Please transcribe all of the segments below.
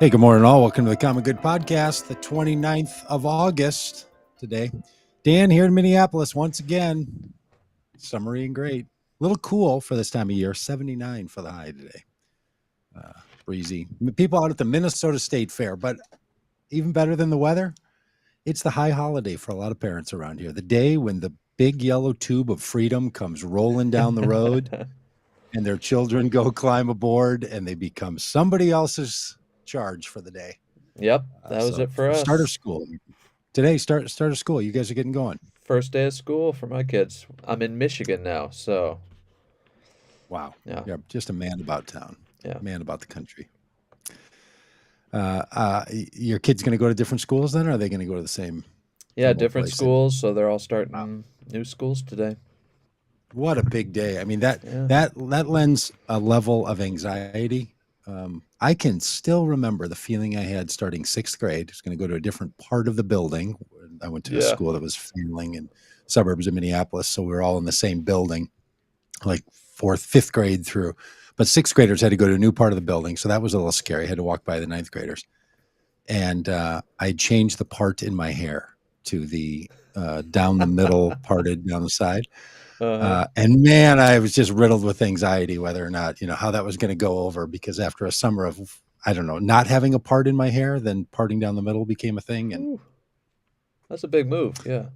Hey, good morning, all. Welcome to the Common Good Podcast, the 29th of August today. Dan here in Minneapolis once again. Summery and great. A little cool for this time of year, 79 for the high today. Breezy. People out at the Minnesota State Fair, but even better than the weather, it's the high holiday for a lot of parents around here. The day when the big yellow tube of freedom comes rolling down the road and their children go climb aboard and they become somebody else's charge for the day. Yep, that was it for us. Start of school today. Start of school. You guys are getting going. First day of school for my kids. I'm in Michigan now, so Wow. yeah, Yeah, just a man about town. yeah. Man about the country. Your kids going to go to different schools then, or are they going to go to the same? Yeah, same old different place? schools, so they're all starting Wow. new schools today. What a big day! I mean Yeah. that lends a level of anxiety. I can still remember the feeling I had starting sixth grade. I was going to go to a different part of the building. I went to a Yeah. school that was failing in suburbs of Minneapolis, so we were all in the same building, like fourth, fifth grade through. But sixth graders had to go to a new part of the building, so that was a little scary. I had to walk by the ninth graders, and I changed the part in my hair to the down the middle, parted down the side. And man, I was just riddled with anxiety whether or not, how that was going to go over, because after a summer of, I don't know, not having a part in my hair, then parting down the middle became a thing. And Ooh, that's a big move. Yeah.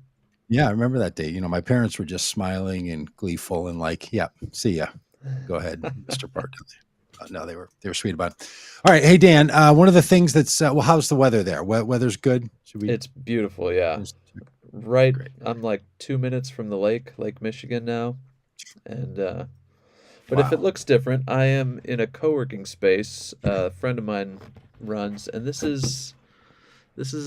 yeah, I remember that day. My parents were just smiling and gleeful and like, yeah, see ya. Go ahead, Mr. Part. No, they were sweet about it. All right. Hey, Dan, one of the things that's, well, how's the weather there? Weather's good. Should we? It's beautiful, yeah. Right, Great. I'm like 2 minutes from the Lake Michigan now. And but if Wow. it looks different, I am in a co-working space a friend of mine runs, and this is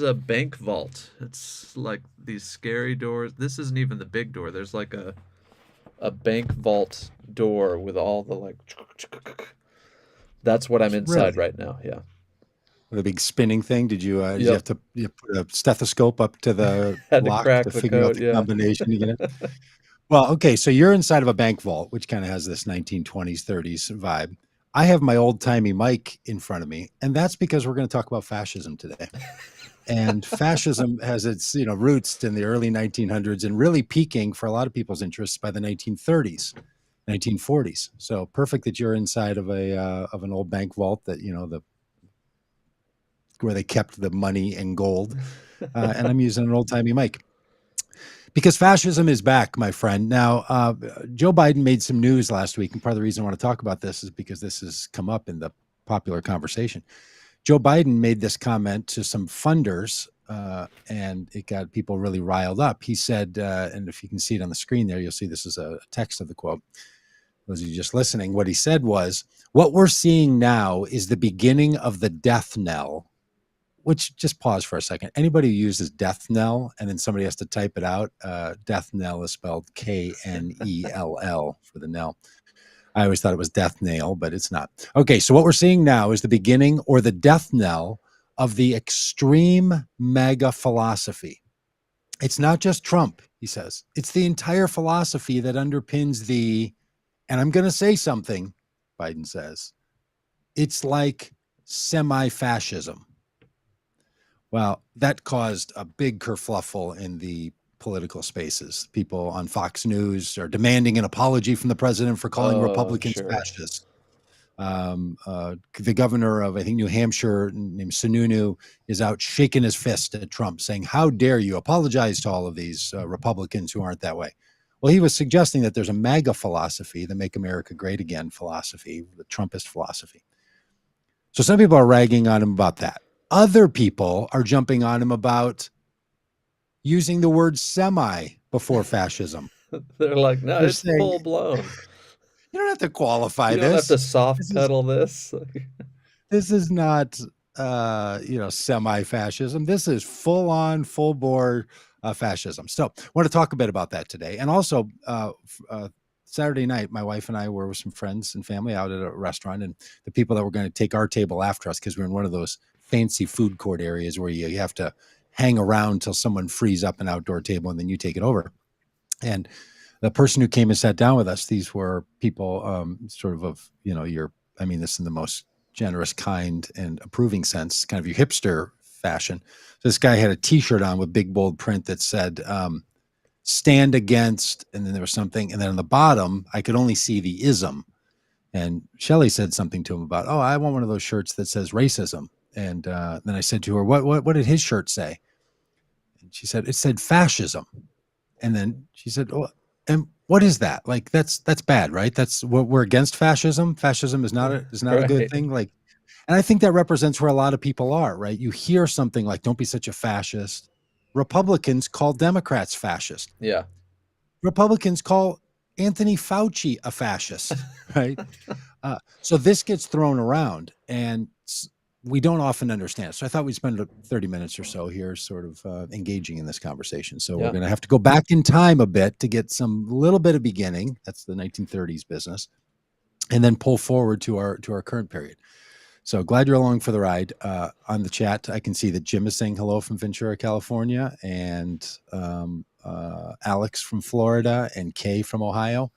a bank vault. It's like these scary doors. This isn't even the big door. There's like a bank vault door with all the like. That's what I'm inside Really? right now. Yeah. The big spinning thing. Did you Yep. have to put a stethoscope up to the Had to lock crack to the figure out code. the Yeah. combination to get it? Well, okay, so you're inside of a bank vault, which kind of has this 1920s, 30s vibe. I have my old timey mic in front of me, and that's because we're going to talk about fascism today. And fascism has its roots in the early 1900s and really peaking for a lot of people's interests by the 1930s, 1940s. So perfect that you're inside of an old bank vault that where they kept the money and gold, and I'm using an old timey mic. Because fascism is back, my friend. Now, Joe Biden made some news last week, and part of the reason I want to talk about this is because this has come up in the popular conversation. Joe Biden made this comment to some funders, and it got people really riled up. He said, and if you can see it on the screen there, you'll see this is a text of the quote. Those of you just listening, what he said was, "What we're seeing now is the beginning of the death knell." Which, just pause for a second. Anybody who uses death knell and then somebody has to type it out, death knell is spelled Knell for the knell. I always thought it was death nail, but it's not. Okay, so what we're seeing now is the beginning or the death knell of the extreme MAGA philosophy. It's not just Trump, he says. It's the entire philosophy that underpins and I'm going to say something, Biden says, it's like semi-fascism. Well, that caused a big kerfluffle in the political spaces. People on Fox News are demanding an apology from the president for calling Republicans Sure. fascist. The governor of, I think, New Hampshire, named Sununu, is out shaking his fist at Trump, saying, "How dare you apologize to all of these Republicans who aren't that way?" Well, he was suggesting that there's a MAGA philosophy, the Make America Great Again philosophy, the Trumpist philosophy. So some people are ragging on him about that. Other people are jumping on him about using the word semi before fascism. They're like, no, They're it's saying, full blown. you don't have to qualify You don't have to this. soft This is pedal this. this is not semi-fascism. This is full on, full bore fascism. So I want to talk a bit about that today. And also Saturday night, my wife and I were with some friends and family out at a restaurant, and the people that were going to take our table after us, because we're in one of those fancy food court areas where you have to hang around till someone frees up an outdoor table and then you take it over. And the person who came and sat down with us, these were people sort of, I mean this in the most generous, kind, and approving sense, kind of your hipster fashion. So this guy had a T-shirt on with big bold print that said "Stand against," and then there was something, and then on the bottom I could only see the ism. And Shelley said something to him about, "Oh, I want one of those shirts that says racism." And then I said to her, "What did his shirt say?" And she said, "It said fascism." And then she said, "Oh, and what is that? Like that's bad, right? That's what we're against fascism. Fascism is not a good Right. thing." Like, and I think that represents where a lot of people are, right? You hear something like, "Don't be such a fascist." Republicans call Democrats fascist. Yeah. Republicans call Anthony Fauci a fascist, right? So this gets thrown around, and we don't often understand. So I thought we'd spend 30 minutes or so here sort of engaging in this conversation. So we're Yeah. going to have to go back in time a bit to get some little bit of beginning. That's the 1930s business, and then pull forward to our current period. So glad you're along for the ride. On the chat, I can see that Jim is saying hello from Ventura, California, and Alex from Florida, and Kay from Ohio,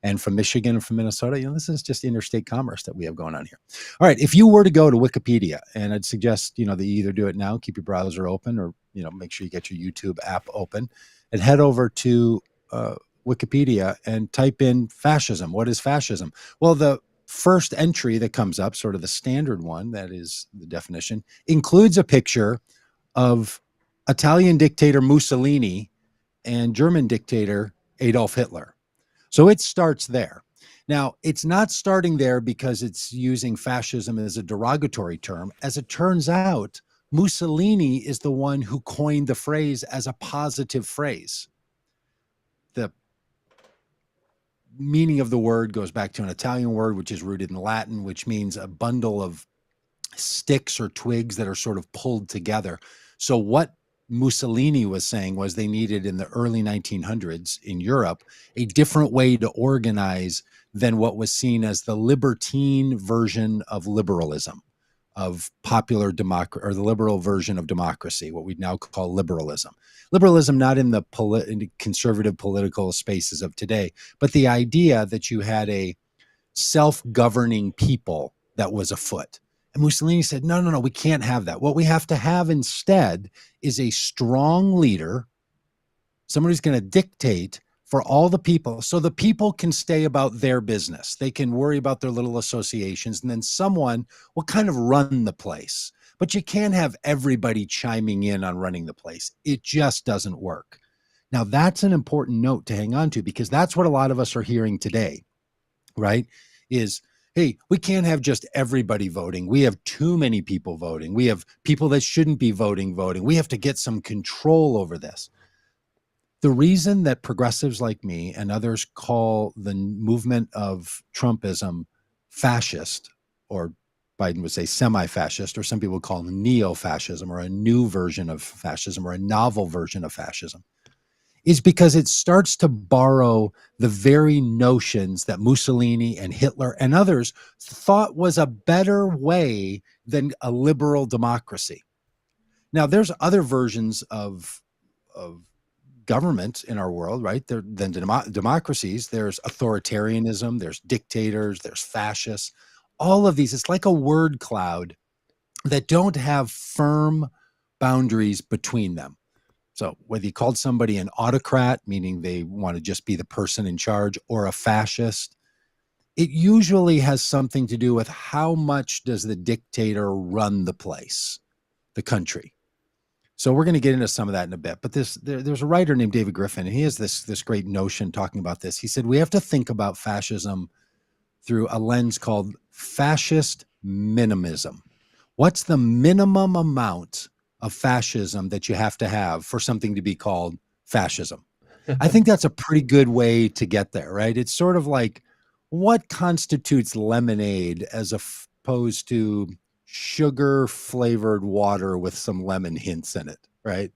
and from Michigan and from Minnesota. This is just interstate commerce that we have going on here. All right. If you were to go to Wikipedia, and I'd suggest, that you either do it now, keep your browser open, or, make sure you get your YouTube app open, and head over to Wikipedia and type in fascism. What is fascism? Well, the first entry that comes up, sort of the standard one, that is the definition, includes a picture of Italian dictator Mussolini and German dictator Adolf Hitler. So it starts there. Now, it's not starting there because it's using fascism as a derogatory term. As it turns out, Mussolini is the one who coined the phrase as a positive phrase. The meaning of the word goes back to an Italian word, which is rooted in Latin, which means a bundle of sticks or twigs that are sort of pulled together. So what Mussolini was saying was they needed in the early 1900s in Europe a different way to organize than what was seen as the libertine version of liberalism, of popular democracy, or the liberal version of democracy, what we now call liberalism. Liberalism, not in the conservative political spaces of today, but the idea that you had a self-governing people that was afoot. And Mussolini said, no, we can't have that. What we have to have instead is a strong leader, somebody who's going to dictate for all the people, so the people can stay about their business. They can worry about their little associations, and then someone will kind of run the place. But you can't have everybody chiming in on running the place. It just doesn't work. Now, that's an important note to hang on to, because that's what a lot of us are hearing today, right? Is, hey, we can't have just everybody voting. We have too many people voting. We have people that shouldn't be voting. We have to get some control over this. The reason that progressives like me and others call the movement of Trumpism fascist, or Biden would say semi-fascist, or some people would call it neo-fascism, or a new version of fascism, or a novel version of fascism, is because it starts to borrow the very notions that Mussolini and Hitler and others thought was a better way than a liberal democracy. Now, there's other versions of government in our world, right? Than democracies. There's authoritarianism, there's dictators, there's fascists. All of these, it's like a word cloud that don't have firm boundaries between them. So whether you called somebody an autocrat, meaning they want to just be the person in charge, or a fascist, it usually has something to do with how much does the dictator run the place, the country. So we're going to get into some of that in a bit. But there's a writer named David Griffin, and he has this great notion talking about this. He said, we have to think about fascism through a lens called fascist minimism. What's the minimum amount of fascism that you have to have for something to be called fascism? I think that's a pretty good way to get there, right? It's sort of like, what constitutes lemonade as opposed to sugar flavored water with some lemon hints in it, right?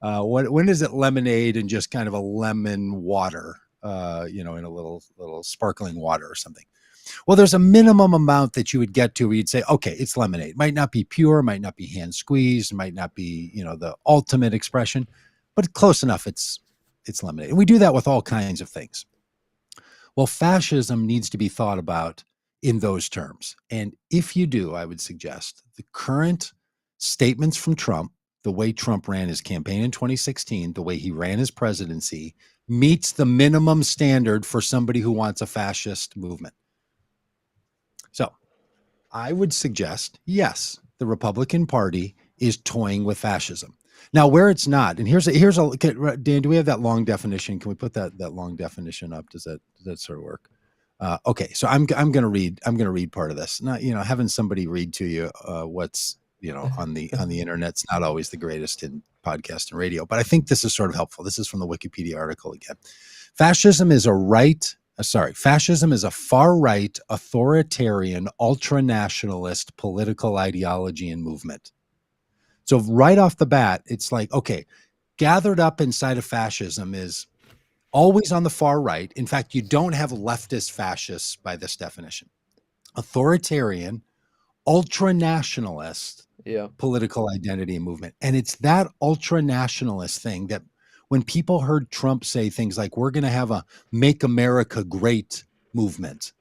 When is it lemonade and just kind of a lemon water, in a little sparkling water or something? Well, there's a minimum amount that you would get to where you'd say, okay, it's lemonade. Might not be pure, might not be hand squeezed, might not be, the ultimate expression, but close enough. It's lemonade. And we do that with all kinds of things. Well, fascism needs to be thought about in those terms. And if you do, I would suggest the current statements from Trump, the way Trump ran his campaign in 2016, the way he ran his presidency, meets the minimum standard for somebody who wants a fascist movement. So I would suggest, yes, the Republican Party is toying with fascism. Now, where it's not, and here's a Dan, do we have that long definition? Can we put that long definition up? Does that sort of work? Okay, so I'm going to read part of this. Not, having somebody read to you what's on the internet's not always the greatest in podcast and radio, but I think this is sort of helpful. This is from the Wikipedia article again. Fascism is a far-right, authoritarian, ultranationalist political ideology and movement. So right off the bat, it's like, okay, gathered up inside of fascism is always on the far right. In fact, you don't have leftist fascists by this definition. Authoritarian, ultranationalist political identity and movement. And it's that ultranationalist thing that when people heard Trump say things like, we're going to have a Make America Great movement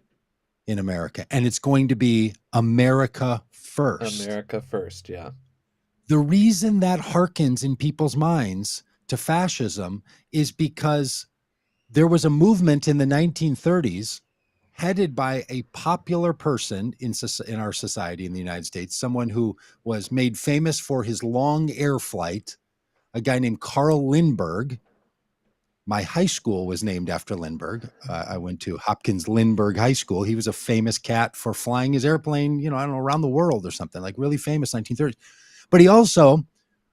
in America, and it's going to be America first. America first, yeah. The reason that harkens in people's minds to fascism is because there was a movement in the 1930s headed by a popular person in our society in the United States, someone who was made famous for his long air flight, a guy named Carl Lindbergh. My high school was named after Lindbergh. I went to Hopkins Lindbergh High School. He was a famous cat for flying his airplane, I don't know, around the world or something, like really famous 1930s. But he also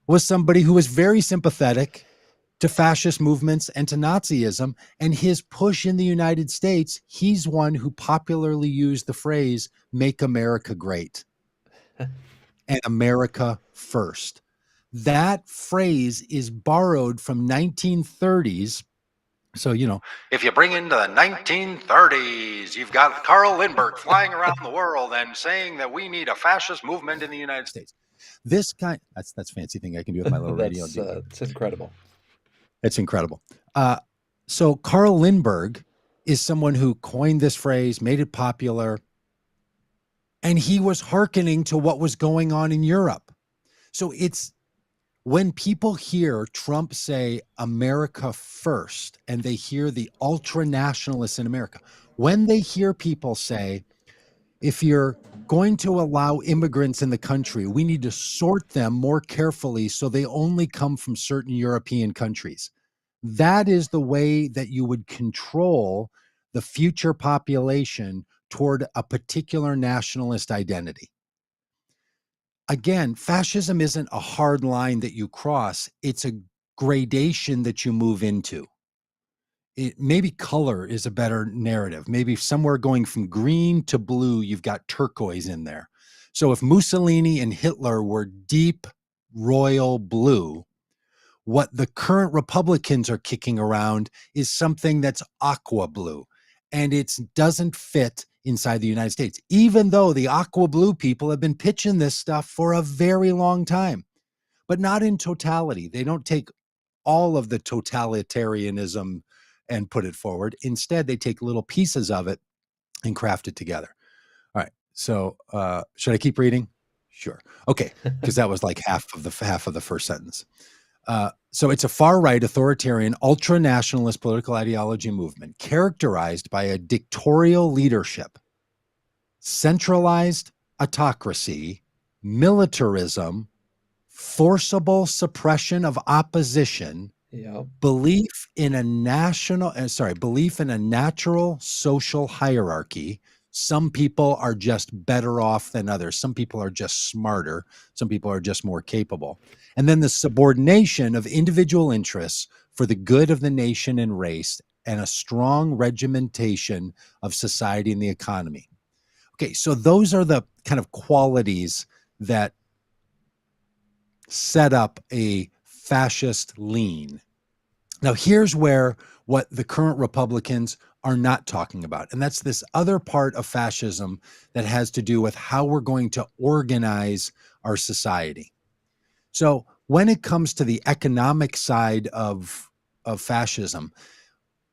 was somebody who was very sympathetic to fascist movements and to Nazism, and his push in the United States, he's one who popularly used the phrase, make America great and America first. That phrase is borrowed from 1930s. So, if you bring into the 1930s, you've got Carl Lindbergh flying around the world and saying that we need a fascist movement in the United States. This kind, that's fancy thing I can do with my little radio. It's incredible. It's incredible. So Carl Lindbergh is someone who coined this phrase, made it popular, and he was hearkening to what was going on in Europe. So it's when people hear Trump say America first, and they hear the ultra-nationalists in America, when they hear people say, if you're going to allow immigrants in the country, we need to sort them more carefully so they only come from certain European countries. That is the way that you would control the future population toward a particular nationalist identity. Again, fascism isn't a hard line that you cross. It's a gradation that you move into. Maybe color is a better narrative. Maybe somewhere going from green to blue, you've got turquoise in there. So if Mussolini and Hitler were deep royal blue, what the current Republicans are kicking around is something that's aqua blue, and it doesn't fit inside the United States, even though the aqua blue people have been pitching this stuff for a very long time, but not in totality. They don't take all of the totalitarianism and put it forward. Instead, they take little pieces of it and craft it together. All right. So should I keep reading? Sure. Okay. Because that was like half of the first sentence. So it's a far-right, authoritarian, ultra-nationalist political ideology movement characterized by a dictatorial leadership, centralized autocracy, militarism, forcible suppression of opposition, belief in a natural social hierarchy. Some people are just better off than others. Some people are just smarter. Some people are just more capable. And then the subordination of individual interests for the good of the nation and race, and a strong regimentation of society and the economy. Okay, so those are the kind of qualities that set up a fascist lean. Now, here's where what the current Republicans are not talking about, and that's this other part of fascism that has to do with how we're going to organize our society. So when it comes to the economic side of fascism,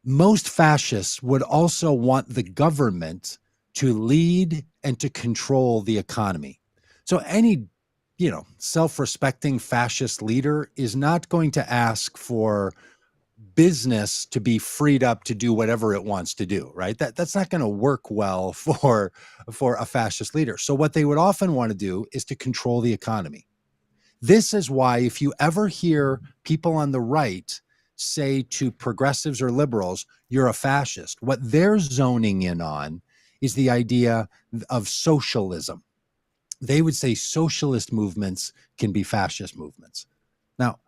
most fascists would also want the government to lead and to control the economy. So any, self-respecting fascist leader is not going to ask for business to be freed up to do whatever it wants to do, right? That's not going to work well for a fascist leader. So what they would often want to do is to control the economy. This is why if you ever hear people on the right say to progressives or liberals, you're a fascist, what they're zoning in on is the idea of socialism. They would say socialist movements can be fascist movements. Now,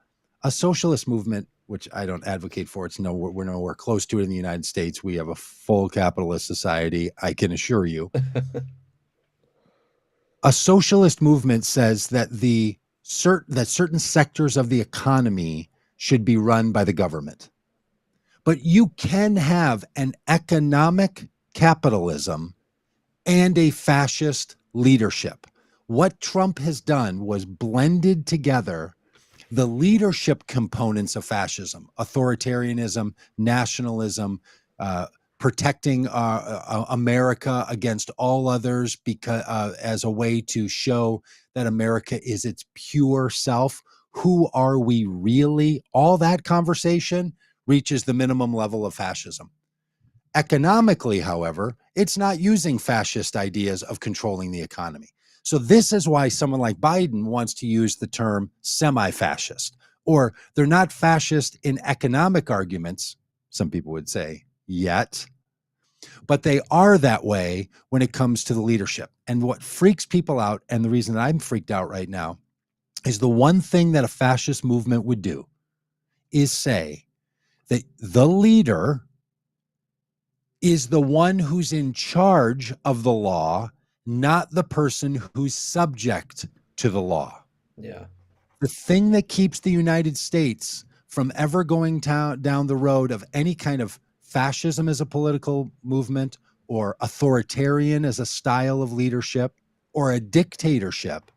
a socialist movement, which I don't advocate for, we're nowhere close to it in the United States. We have a full capitalist society, I can assure you. A socialist movement says that certain sectors of the economy should be run by the government. But you can have an economic capitalism and a fascist leadership. What Trump has done was blended together the leadership components of fascism, authoritarianism, nationalism, protecting America against all others, because as a way to show that America is its pure self. Who are we really? All that conversation reaches the minimum level of fascism. Economically, however, it's not using fascist ideas of controlling the economy. So this is why someone like Biden wants to use the term semi-fascist, or they're not fascist in economic arguments, some people would say, yet, but they are that way when it comes to the leadership. And what freaks people out, and the reason that I'm freaked out right now, is the one thing that a fascist movement would do is say that the leader is the one who's in charge of the law, not the person who's subject to the law. Yeah. The thing that keeps the United States from ever going down the road of any kind of fascism as a political movement, or authoritarian as a style of leadership, or a dictatorship,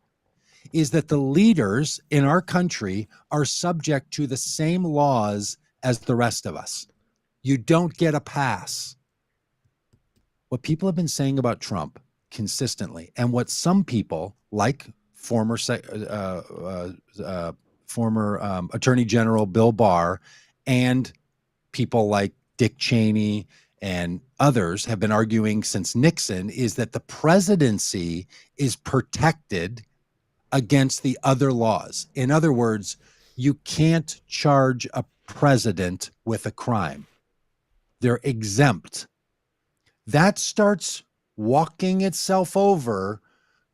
is that the leaders in our country are subject to the same laws as the rest of us. You don't get a pass. What people have been saying about Trump consistently, and what some people like former Attorney General Bill Barr and people like Dick Cheney and others have been arguing since Nixon, is that the presidency is protected against the other laws. In other words, you can't charge a president with a crime. They're exempt. That starts walking itself over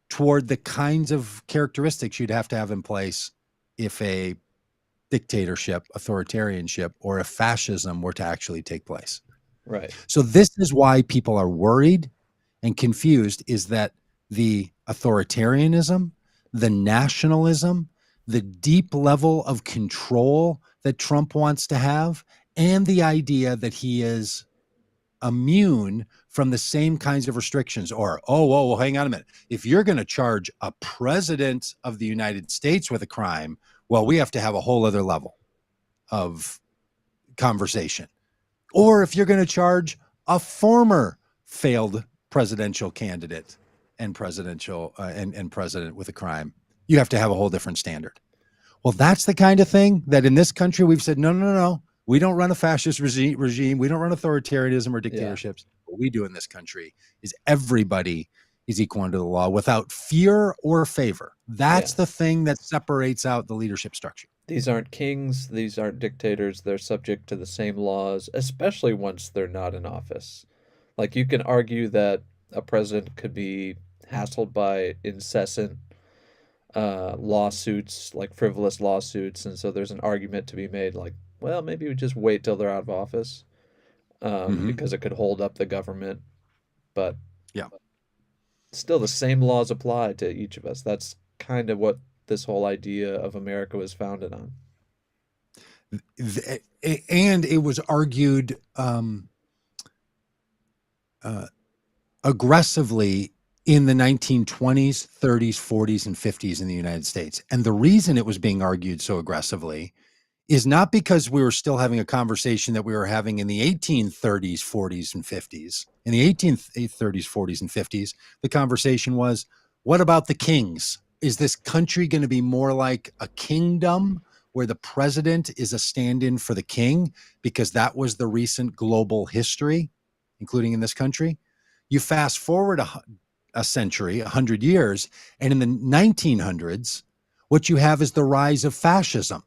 toward the kinds of characteristics you'd have to have in place if a dictatorship, authoritarianship, or a fascism were to actually take place. Right. So this is why people are worried and confused, is that the authoritarianism, the nationalism, the deep level of control that Trump wants to have, and the idea that he is immune from the same kinds of restrictions, or, well, hang on a minute. If you're going to charge a president of the United States with a crime, well, we have to have a whole other level of conversation. Or if you're going to charge a former failed presidential candidate and president with a crime, you have to have a whole different standard. Well, that's the kind of thing that in this country we've said, no. We don't run a fascist regime. We don't run authoritarianism or dictatorships. Yeah. What we do in this country is everybody is equal under the law without fear or favor. That's the thing that separates out the leadership structure. These aren't kings. These aren't dictators. They're subject to the same laws, especially once they're not in office. Like, you can argue that a president could be hassled by incessant lawsuits, like frivolous lawsuits, and so there's an argument to be made, like, well, maybe we just wait till they're out of office, because it could hold up the government. But yeah, still the same laws apply to each of us. That's kind of what this whole idea of America was founded on. And it was argued aggressively in the 1920s, 30s, 40s, and 50s in the United States. And the reason it was being argued so aggressively is not because we were still having a conversation that we were having in the 1830s, 40s, and 50s. In the 1830s, 40s, and 50s, the conversation was, what about the kings? Is this country going to be more like a kingdom where the president is a stand-in for the king? Because that was the recent global history, including in this country. You fast forward a century, 100 years, and in the 1900s, what you have is the rise of fascism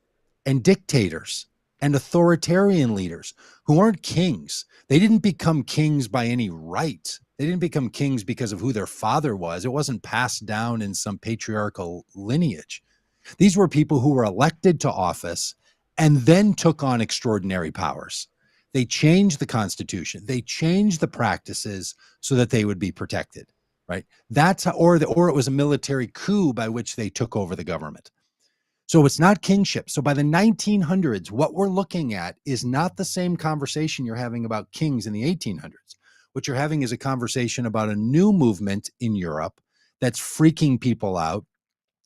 and dictators and authoritarian leaders who aren't kings. They didn't become kings by any right. They didn't become kings because of who their father was. It wasn't passed down in some patriarchal lineage. These were people who were elected to office and then took on extraordinary powers. They changed the Constitution. They changed the practices so that they would be protected, right? That's how, or it was a military coup by which they took over the government. So it's not kingship. So by the 1900s, what we're looking at is not the same conversation you're having about kings in the 1800s. What you're having is a conversation about a new movement in Europe that's freaking people out,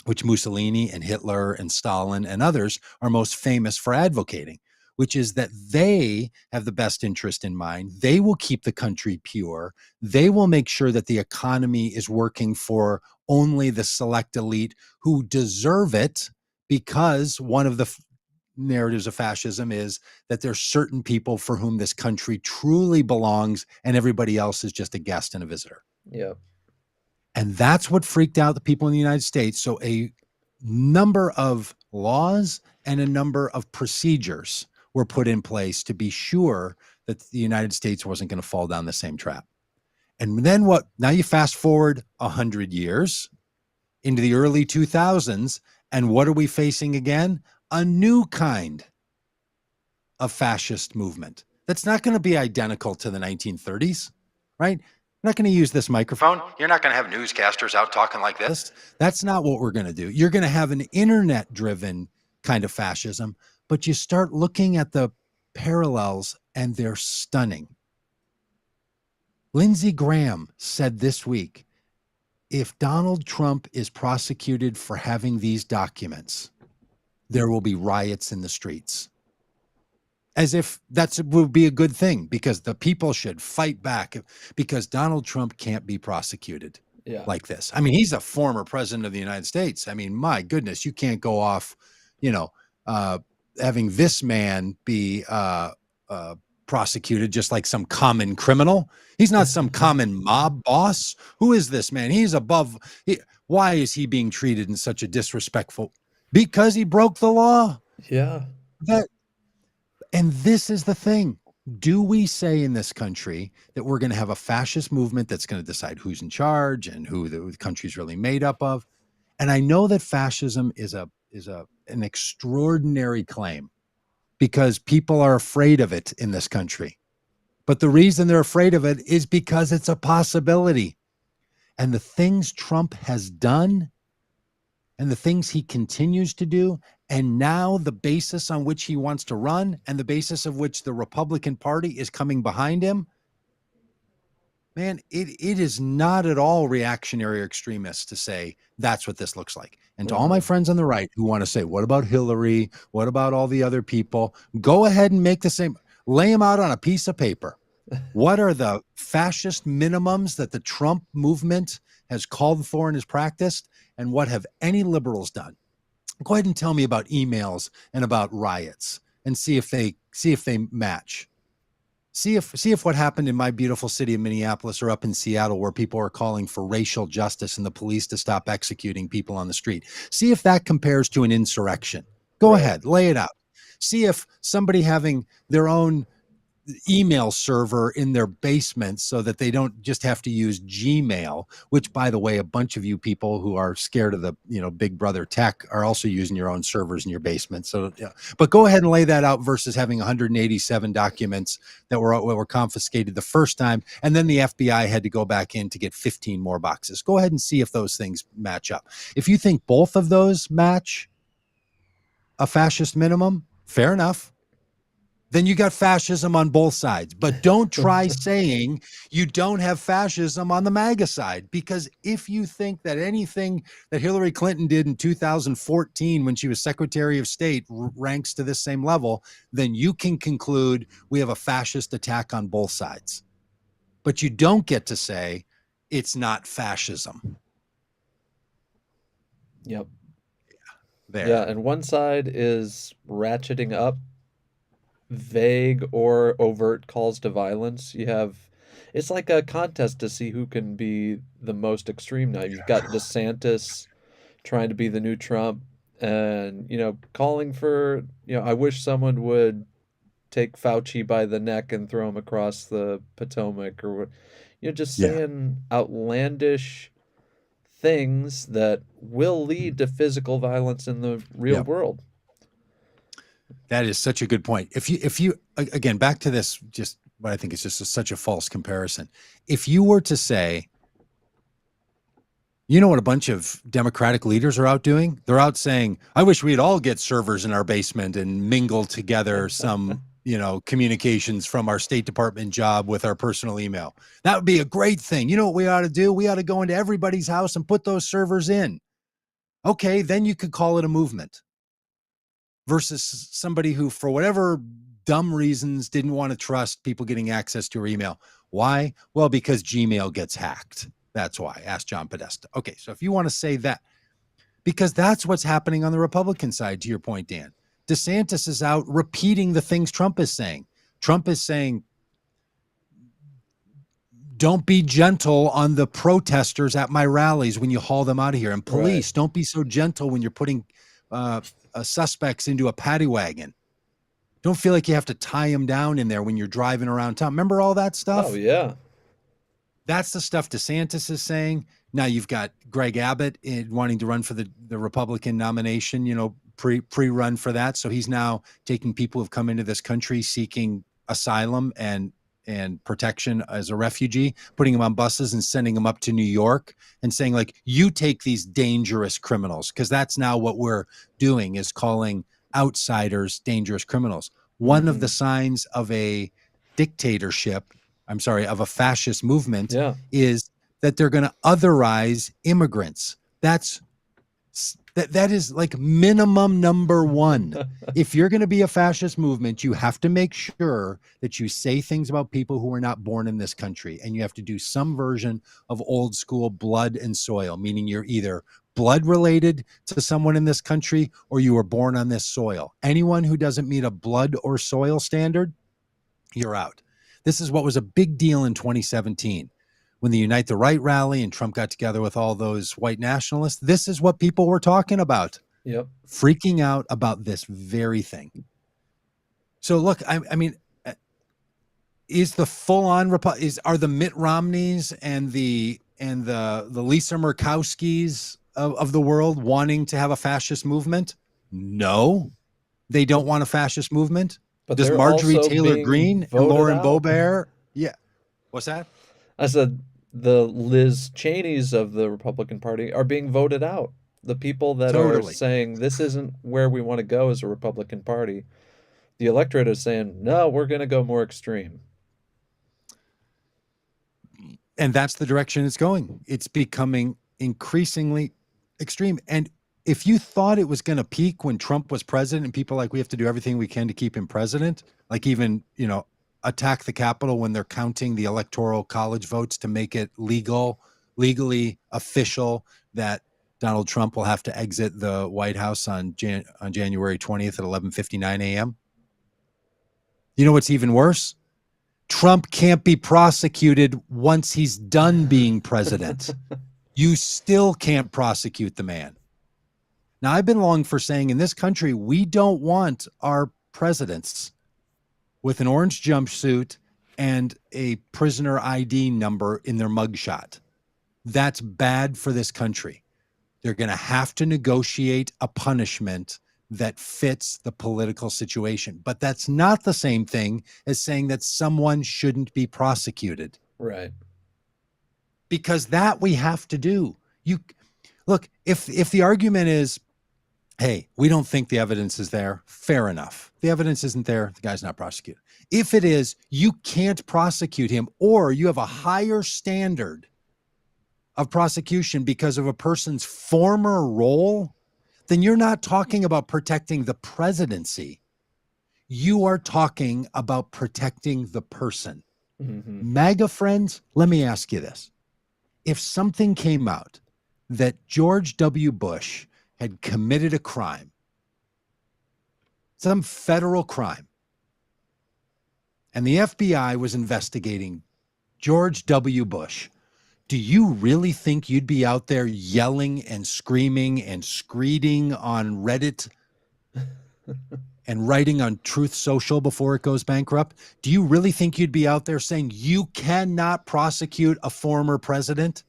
which Mussolini and Hitler and Stalin and others are most famous for advocating, which is that they have the best interest in mind. They will keep the country pure. They will make sure that the economy is working for only the select elite who deserve it, because one of the narratives of fascism is that there's certain people for whom this country truly belongs and everybody else is just a guest and a visitor. Yeah. And that's what freaked out the people in the United States. So a number of laws and a number of procedures were put in place to be sure that the United States wasn't going to fall down the same trap. And then what? Now you fast forward 100 years into the early 2000s, and what are we facing again? A new kind of fascist movement that's not going to be identical to the 1930s, right? You're not going to use this microphone. You're not going to have newscasters out talking like this. That's not what we're going to do. You're going to have an internet-driven kind of fascism, but you start looking at the parallels and they're stunning. Lindsey Graham said this week, if Donald Trump is prosecuted for having these documents, there will be riots in the streets. As if that would be a good thing, because the people should fight back, because Donald Trump can't be prosecuted like this. I mean, he's a former president of the United States. I mean, my goodness, you can't go off, having this man be prosecuted just like some common criminal. He's not some common mob boss. Who is this man? He's above. Why is he being treated in such a disrespectful? Because he broke the law. Yeah. And this is the thing. Do we say in this country that we're going to have a fascist movement that's going to decide who's in charge and who the country's really made up of? And I know that fascism is an extraordinary claim because people are afraid of it in this country. But the reason they're afraid of it is because it's a possibility. And the things Trump has done and the things he continues to do, and now the basis on which he wants to run and the basis of which the Republican Party is coming behind him, man, it is not at all reactionary or extremist to say that's what this looks like. And to all my friends on the right who want to say, what about Hillary? What about all the other people? Go ahead and make the same, lay them out on a piece of paper. What are the fascist minimums that the Trump movement has called for and has practiced? And what have any liberals done? Go ahead and tell me about emails and about riots and see if they match. See if what happened in my beautiful city of Minneapolis or up in Seattle, where people are calling for racial justice and the police to stop executing people on the street. See if that compares to an insurrection. Go ahead, lay it out. See if somebody having their own email server in their basement so that they don't just have to use Gmail, which, by the way, a bunch of you people who are scared of the big brother tech are also using your own servers in your basement. So but go ahead and lay that out versus having 187 documents that were confiscated the first time, and then the FBI had to go back in to get 15 more boxes. Go ahead and see if those things match up. If you think both of those match a fascist minimum, fair enough. then you got fascism on both sides. But don't try saying you don't have fascism on the MAGA side, because if you think that anything that Hillary Clinton did in 2014 when she was Secretary of State ranks to this same level, then you can conclude we have a fascist attack on both sides. But you don't get to say it's not fascism. Yep. There. Yeah, and one side is ratcheting up vague or overt calls to violence. It's like a contest to see who can be the most extreme now. You've got DeSantis trying to be the new Trump and, calling for, I wish someone would take Fauci by the neck and throw him across the Potomac, or just Yeah. saying outlandish things that will lead to physical violence in the real Yep. world. That is such a good point. If you again, back to this, just what I think is just such a false comparison. If you were to say, you know what a bunch of Democratic leaders are out doing? They're out saying, I wish we'd all get servers in our basement and mingle together some, communications from our State Department job with our personal email. That would be a great thing. You know what we ought to do? We ought to go into everybody's house and put those servers in. Okay, then you could call it a movement. Versus somebody who, for whatever dumb reasons, didn't want to trust people getting access to your email. Why? Well, because Gmail gets hacked. That's why. Ask John Podesta. Okay, so if you want to say that, because that's what's happening on the Republican side, to your point, Dan. DeSantis is out repeating the things Trump is saying. Trump is saying, don't be gentle on the protesters at my rallies when you haul them out of here. And police, Right. don't be so gentle when you're putting suspects into a paddy wagon. Don't feel like you have to tie them down in there when you're driving around town. Remember all that stuff? Oh, yeah. That's the stuff DeSantis is saying. Now you've got Greg Abbott wanting to run for the Republican nomination, pre-run for that. So he's now taking people who've come into this country seeking asylum and protection as a refugee, putting them on buses and sending them up to New York and saying, like, you take these dangerous criminals, because that's now what we're doing, is calling outsiders dangerous criminals. One of the signs of a dictatorship, of a fascist movement, Yeah. is that they're going to otherize immigrants. That is like minimum number one. If you're going to be a fascist movement, you have to make sure that you say things about people who are not born in this country, and you have to do some version of old school blood and soil, meaning you're either blood related to someone in this country or you were born on this soil. Anyone who doesn't meet a blood or soil standard, you're out. This is what was a big deal in 2017. When the Unite the Right rally and Trump got together with all those white nationalists, this is what people were talking about. Yep. Freaking out about this very thing. So look, I mean, is the full-on are the Mitt Romneys and the Lisa Murkowskis of the world wanting to have a fascist movement? No, they don't want a fascist movement. But Does they're Marjorie also Taylor being Greene and voted Lauren out. Boebert? Yeah. What's that? I said the Liz Cheneys of the Republican Party are being voted out. The people that are Totally. saying this isn't where we want to go as a Republican Party, the electorate is saying, no, we're going to go more extreme. And that's the direction it's going. It's becoming increasingly extreme. And if you thought it was going to peak when Trump was president and people we have to do everything we can to keep him president, like even, attack the Capitol when they're counting the electoral college votes to make it legally official that Donald Trump will have to exit the White House on January 20th at 11:59 a.m. You know what's even worse? Trump can't be prosecuted once he's done being president. You still can't prosecute the man. Now, I've been long for saying in this country, we don't want our presidents with an orange jumpsuit and a prisoner ID number in their mugshot. That's bad for this country. They're going to have to negotiate a punishment that fits the political situation. But that's not the same thing as saying that someone shouldn't be prosecuted. Right. Because that we have to do. You look, if the argument is Hey, we don't think the evidence is there. Fair enough. The evidence isn't there. The guy's not prosecuted. If it is, you can't prosecute him, or you have a higher standard of prosecution because of a person's former role, then you're not talking about protecting the presidency. You are talking about protecting the person. Hmm. MAGA friends, let me ask you this. If something came out that George W. Bush had committed a crime, some federal crime, and the FBI was investigating George W. Bush, do you really think you'd be out there yelling and screaming and screeding on Reddit and writing on Truth Social before it goes bankrupt? Do you really think you'd be out there saying you cannot prosecute a former president?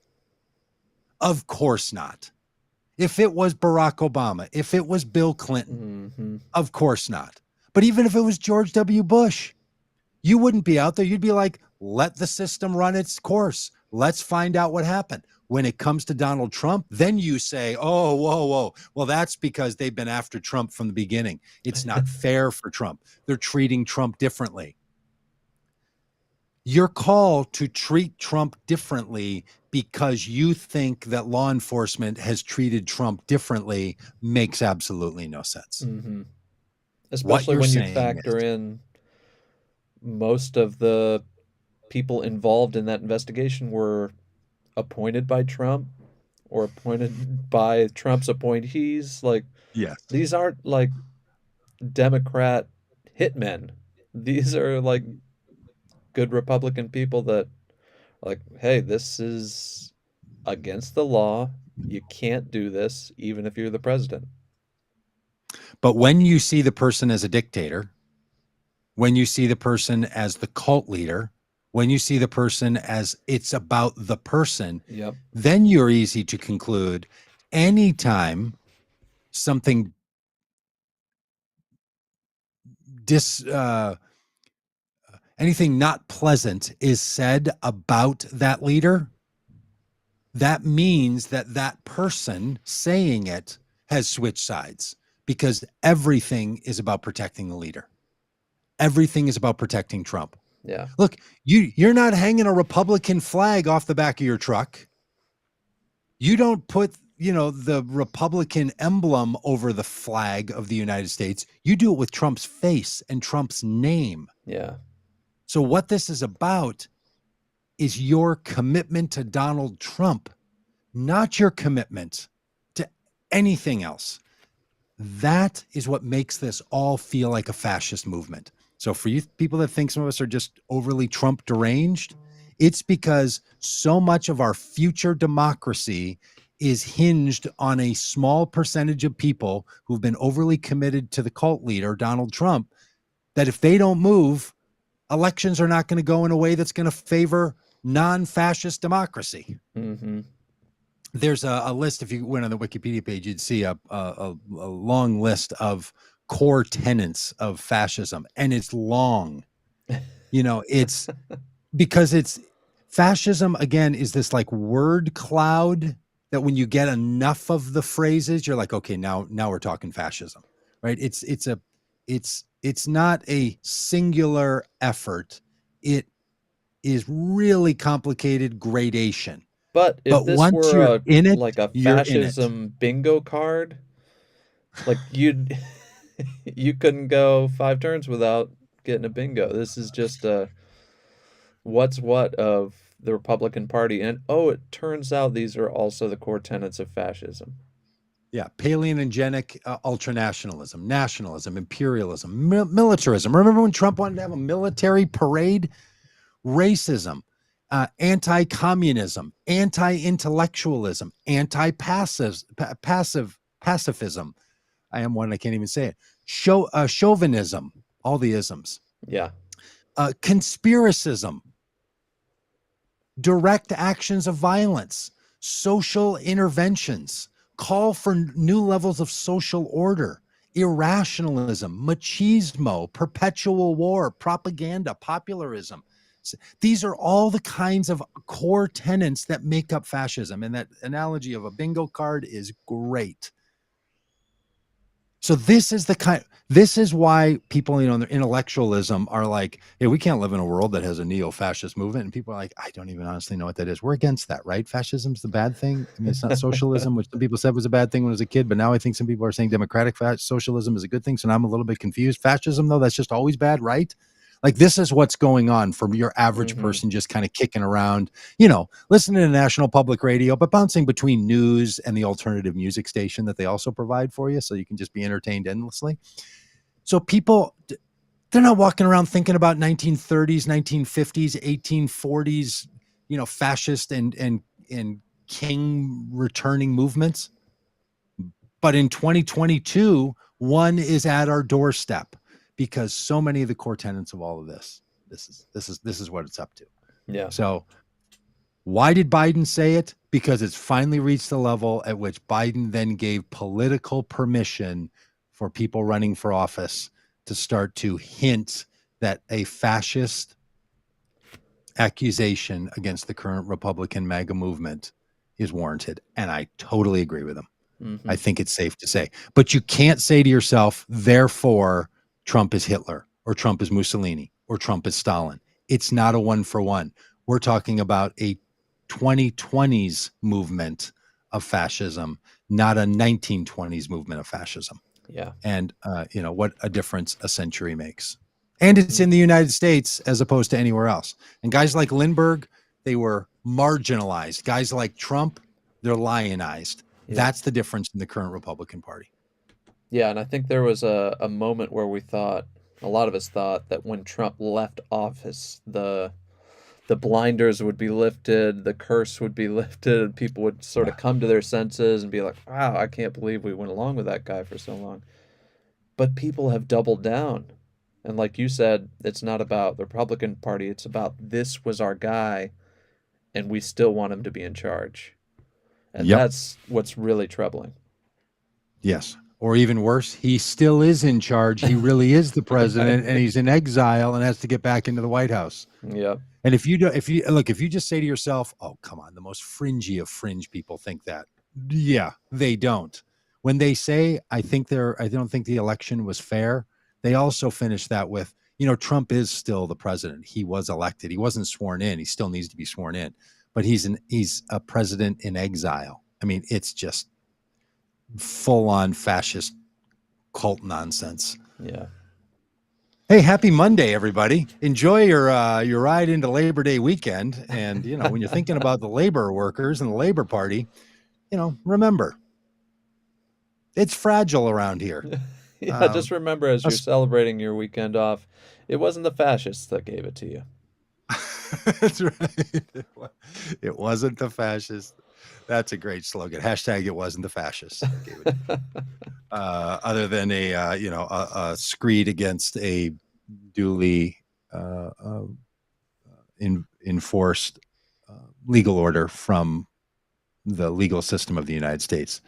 Of course not. If it was Barack Obama, if it was Bill Clinton, Hmm. of course not. But even if it was George W. Bush, you wouldn't be out there. You'd be like, let the system run its course. Let's find out what happened. When it comes to Donald Trump, then you say, oh, whoa, whoa. Well, that's because they've been after Trump from the beginning. It's not fair for Trump. They're treating Trump differently. Your call to treat Trump differently because you think that law enforcement has treated Trump differently makes absolutely no sense. Hmm. What Especially you're when you saying factor is, in most of the people involved in that investigation were appointed by Trump or appointed by Trump's appointees. Like, yes. these aren't like Democrat hitmen. These are like good Republican people that like, hey, this is against the law. You can't do this, even if you're the president. But when you see the person as a dictator, when you see the person as the cult leader, when you see the person as it's about the person, Yep. then you're easy to conclude anytime something dis anything not pleasant is said about that leader, that means that that person saying it has switched sides, because everything is about protecting the leader. Everything is about protecting Trump. Yeah. Look, you're not hanging a Republican flag off the back of your truck. You don't put, the Republican emblem over the flag of the United States. You do it with Trump's face and Trump's name. Yeah. So what this is about is your commitment to Donald Trump, not your commitment to anything else. That is what makes this all feel like a fascist movement. So for you people that think some of us are just overly Trump deranged, it's because so much of our future democracy is hinged on a small percentage of people who've been overly committed to the cult leader, Donald Trump, that if they don't move, elections are not going to go in a way that's going to favor non-fascist democracy. Hmm. There's a list. If you went on the Wikipedia page, you'd see a long list of core tenets of fascism, and it's long. It's because it's fascism again is this like word cloud that when you get enough of the phrases, you're like, okay, now we're talking fascism, right? It's not a singular effort. It is really complicated gradation. But if But this once were you're a in it, like a you're in it. fascism bingo card, like you'd you couldn't go 5 turns without getting a bingo. This is just a what's what of the Republican Party. And oh, it turns out these are also the core tenets of fascism. Yeah, paleogenic ultranationalism, nationalism, imperialism, militarism. Remember when Trump wanted to have a military parade? Racism, anti-communism, anti-intellectualism, pacifism. I am one, I can't even say it. Chauvinism, all the isms. Yeah. Conspiracism, direct actions of violence, social interventions, call for new levels of social order, irrationalism, machismo, perpetual war, propaganda, popularism. These are all the kinds of core tenets that make up fascism. And that analogy of a bingo card is great. So this is why people, in their intellectualism are like, hey, we can't live in a world that has a neo-fascist movement. And people are like, I don't even honestly know what that is. We're against that, right? Fascism's the bad thing. I mean, it's not socialism, which some people said was a bad thing when I was a kid, but now I think some people are saying democratic socialism is a good thing. So now I'm a little bit confused. Fascism, though, that's just always bad, right? Like, this is what's going on from your average Hmm. person just kind of kicking around, listening to National Public Radio, but bouncing between news and the alternative music station that they also provide for you. So you can just be entertained endlessly. So people, they're not walking around thinking about 1930s, 1950s, 1840s, fascist and king returning movements. But in 2022, one is at our doorstep because so many of the core tenets of all of this is what it's up to. Yeah. So why did Biden say it? Because it's finally reached the level at which Biden then gave political permission for people running for office to start to hint that a fascist accusation against the current Republican MAGA movement is warranted. And I totally agree with him. Hmm. I think it's safe to say. But you can't say to yourself, therefore, Trump is Hitler or Trump is Mussolini or Trump is Stalin. It's not a one for one. We're talking about a 2020s movement of fascism, not a 1920s movement of fascism. Yeah. And, what a difference a century makes. And it's Mm. in the United States as opposed to anywhere else. And guys like Lindbergh, they were marginalized. Guys like Trump, they're lionized. Yeah. That's the difference in the current Republican Party. Yeah, and I think there was a moment where we thought, a lot of us thought, that when Trump left office, the blinders would be lifted, the curse would be lifted, and people would sort Yeah. of come to their senses and be like, wow, I can't believe we went along with that guy for so long. But people have doubled down. And like you said, it's not about the Republican Party, it's about this was our guy, and we still want him to be in charge. And Yep. that's what's really troubling. Yes. Or even worse, he still is in charge. He really is the president, and he's in exile and has to get back into the White House. Yeah. And if you just say to yourself, "Oh, come on," the most fringy of fringe people think that. Yeah, they don't. When they say, I don't think the election was fair," they also finish that with, Trump is still the president. He was elected. He wasn't sworn in. He still needs to be sworn in, but he's a president in exile. I mean, it's just full on fascist cult nonsense. Yeah. Hey, happy Monday, everybody. Enjoy your ride into Labor Day weekend. And, when you're thinking about the labor workers and the Labor Party, remember, it's fragile around here. Yeah, just remember as you're Us- celebrating your weekend off, it wasn't the fascists that gave it to you. That's right. It wasn't the fascists. That's a great slogan. Hashtag it wasn't the fascists that gave it. Other than a screed against a duly enforced legal order from the legal system of the United States,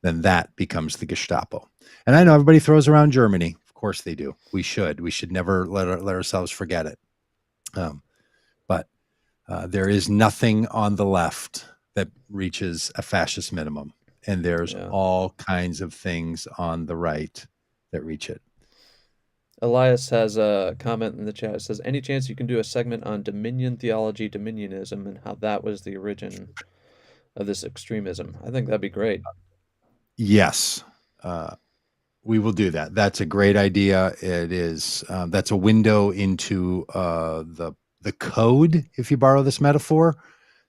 then that becomes the Gestapo. And I know everybody throws around Germany. Of course they do. We should. We should never let ourselves forget it. But there is nothing on the left that reaches a fascist minimum. And there's Yeah. all kinds of things on the right that reach it. Elias has a comment in the chat. It says, any chance you can do a segment on Dominion theology, Dominionism, and how that was the origin of this extremism? I think that'd be great. Yes. We will do that. That's a great idea. It is. That's a window into the code, if you borrow this metaphor,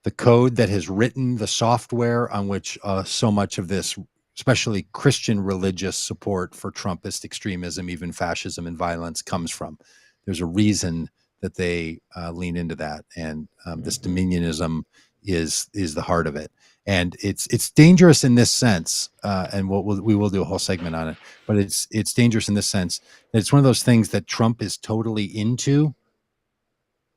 the code that has written the software on which so much of this, especially Christian religious support for Trumpist extremism, even fascism and violence, comes from. There's a reason that they lean into that, and this Hmm. dominionism is the heart of it. And it's dangerous in this sense, and we will do a whole segment on it. But it's dangerous in this sense that it's one of those things that Trump is totally into.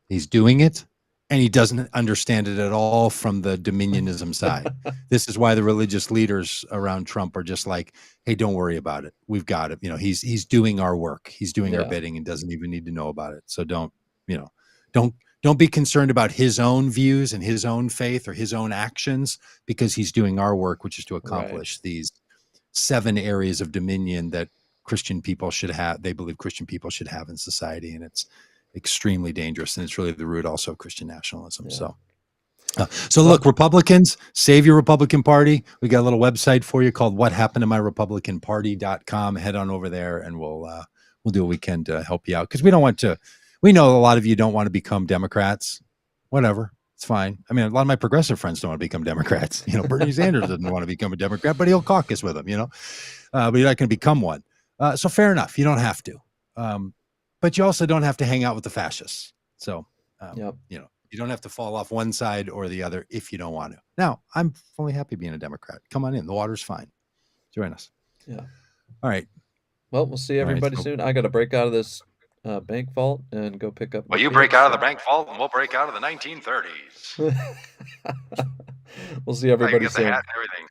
He's doing it, and he doesn't understand it at all from the dominionism side. This is why the religious leaders around Trump are just like, "Hey, don't worry about it. We've got it. He's doing our work. He's doing our Yeah. bidding, and doesn't even need to know about it. So you know, don't don't be concerned about his own views and his own faith or his own actions, because he's doing our work, which is to Right. accomplish these 7 areas of dominion that Christian people should have. They believe Christian people should have in society, and it's extremely dangerous. And it's really the root also of Christian nationalism. Yeah. So look, Republicans, save your Republican Party. We got a little website for you called whathappenedtomyrepublicanparty.com. Head on over there, and we'll do what we can to help you out, because we don't want to. We know a lot of you don't want to become Democrats. Whatever, it's fine. I mean, a lot of my progressive friends don't want to become Democrats. Bernie Sanders doesn't want to become a Democrat, but he'll caucus with them. But you're not going to become one. So fair enough. You don't have to, but you also don't have to hang out with the fascists. So you don't have to fall off one side or the other if you don't want to. Now, I'm fully happy being a Democrat. Come on in. The water's fine. Join us. Yeah. All right. Well, we'll see everybody soon. I got to break out of this bank vault and go pick up. Well, you break out of the bank vault, and we'll break out of the 1930s. We'll see everybody soon. The hat and everything.